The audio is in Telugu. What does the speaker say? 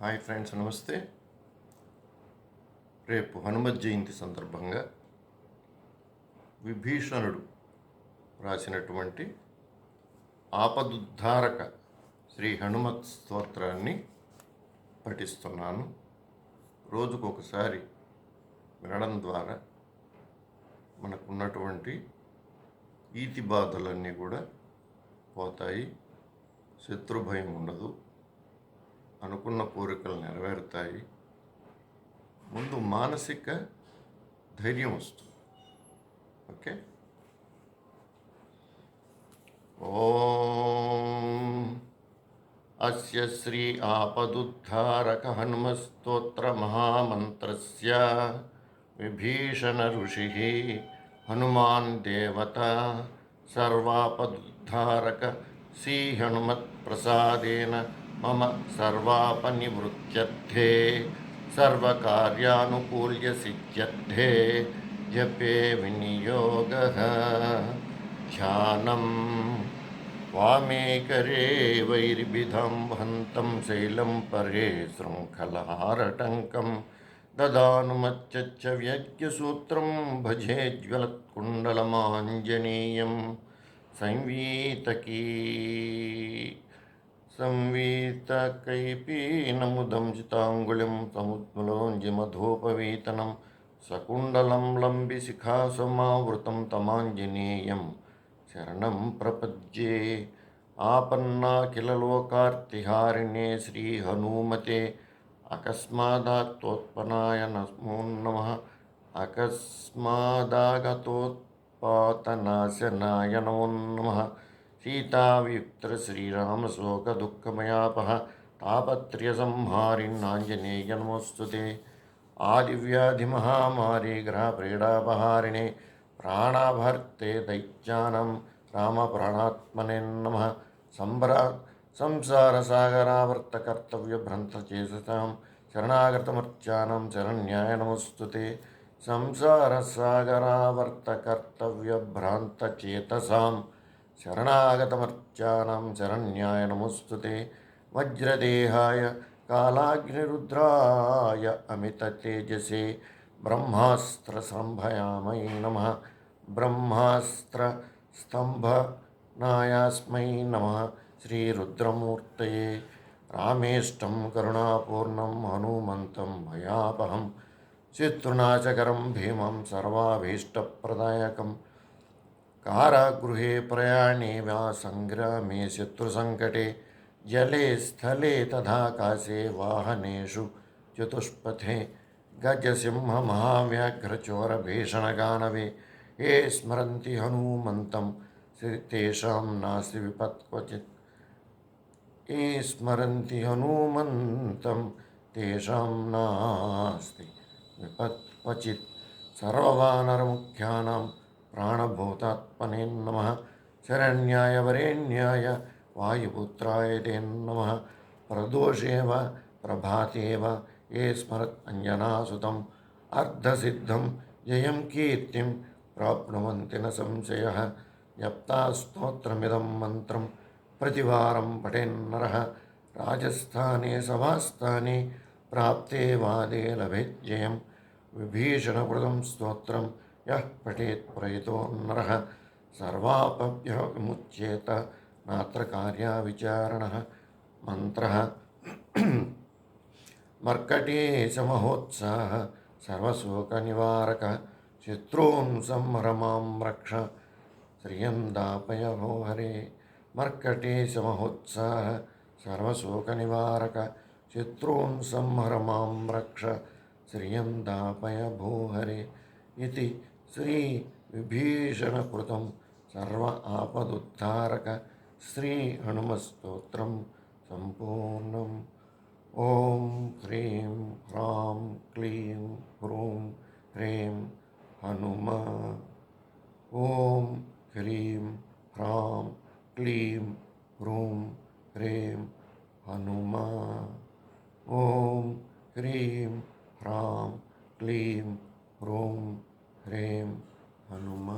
హాయ్ ఫ్రెండ్స్, నమస్తే. రేపు హనుమత్ జయంతి సందర్భంగా విభీషణుడు రాసినటువంటి ఆపదుద్ధారక శ్రీ హనుమత్ స్తోత్రాన్ని పఠిస్తున్నాను. రోజుకొకసారి వినడం ద్వారా మనకున్నటువంటి ఈతి బాధలన్నీ కూడా పోతాయి, శత్రుభయం ఉండదు, అనుకున్న కోరికలు నెరవేరుతాయి, ముందు మానసిక ధైర్యం వస్తుంది. ఓకే. ఓం అస్య శ్రీ ఆపదుద్ధారక హనుమస్తోత్ర మహామంత్రస్య విభీషణ ఋషి హనుమాన్ దేవత సర్వాపదుద్ధారక శ్రీ హనుమత్ ప్రసాదేన మమ సర్వాపనివృత్త్యర్థే సర్వకార్యానుకూల్య సిద్ధ్యర్థే జపే వినియోగః. ధ్యానం వామేకరే వైర్భిధం వహంతం శైలం పరే శృంఖలారటంకం దదానుమచ్చ వ్యజ్ఞసూత్రం భజే జ్వలత్కుండలమాంజనేయం సంవీతకైపీనముదం చితాంగుళిం సముద్మలోంజిమధోపవీతనం సకుండలం లంబి శిఖాసమావృతం తమాంజనేయం శరణం ప్రపద్యే. ఆపన్నాఖిలలోకార్తిహారిణే శ్రీ హనుమతే అకస్మాదాత్తోత్పన్నాయ నమో నమః. అకస్మాదాగతోత్పాతనాశనాయ నమో నమః. సీతావియుక్త శ్రీరామశోక దుఃఖమయాపహ తాపత్ర్యసంహారిణాంజనేయ నమోస్తుతే. ఆదివ్యాధిమహామారీ గ్రహప్రీడాపహారిణే ప్రాణభర్తే దైత్యానం రామప్రాణాత్మనే నమః. సంసారసాగరావర్తకర్తవ్యభ్రంతచేతసాం శరణాగతమర్చానం శరణ్యాయ నమోస్తుతే. సంసారసాగరావర్తకర్తవ్యభ్రాంతచేతసాం శరణాగతమర్చానం శరణ్యాయ నమోస్తుతే. వజ్రదేహాయ కాలాగ్నిరుద్రాయ అమితతేజసే బ్రహ్మాస్త్రసంభయామై నమః. బ్రహ్మాస్త్రస్తంభనాయాస్మై నమః. శ్రీరుద్రమూర్తయే. రామేష్టం కరుణాపూర్ణం హనుమంతం భయాపహం శత్రునాశకరం భీమం సర్వాభీష్టప్రదాయకం. కారాగృహే ప్రయాణే వా సంగ్రామే శత్రుసంకటే జలే స్థలే తథాకాశే వాహనేషు చతుష్పథే గజసింహమహావ్యాఘ్రచోరభీషణగానవే ఏ స్మరంతి హనుమంతం తేషాం నాస్తి విపత్ క్వచిత్. ఏ స్మరంతి హనుమంతం తేషాం నాస్తి విపత్ క్వచిత్. సర్వవానరముఖ్యానాం ప్రాణభూతాత్మనే నమః. శరణ్యాయ వరేణ్యాయ వాయుపుత్రాయ తే నమః. ప్రదోషేవ ప్రభాతేవ ఏ స్మరత్ అంజనాసుతం అర్ధసిద్ధం జయం కీర్తిం ప్రాప్నువంతి న సంశయః. జప్తా స్తోత్రమిదం మంత్రం ప్రతివారం పఠేన్నరః రాజస్థానే సభాస్థానే ప్రాప్తే వాదే లభేత్ జయం. విభీషణకృతం స్తోత్రం యః పఠేత్ ప్రయతో నరః సర్వాపభ్యః విముచ్యేత నాత్ర కార్యా విచారణః. మంత్రః మర్కటేశమహోత్సాహ సర్వశోకనివారకః శత్రూన్ సంహర మాం రక్ష శ్రియం దాపయ భో హరే. మర్కటేశమహోత్సాహ సర్వశోకనివారక శత్రూన్ సంహర మాం రక్ష శ్రియం దాపయ భో హరే. ఇది శ్రీ విభీషణకృతం సర్వ ఆపదుద్ధారక శ్రీ హనుమస్తోత్రం సంపూర్ణం. ఓం హ్రీం హ్రాం క్లీం హ్రూం హ్రీం హనుమ. ఓం హ్రీం హ్రాం క్లీం హ్రూం హ్రీం హనుమ. ఓం హ్రీం హ్రాం క్లీం హ్రూం హ్రీం హనుమ.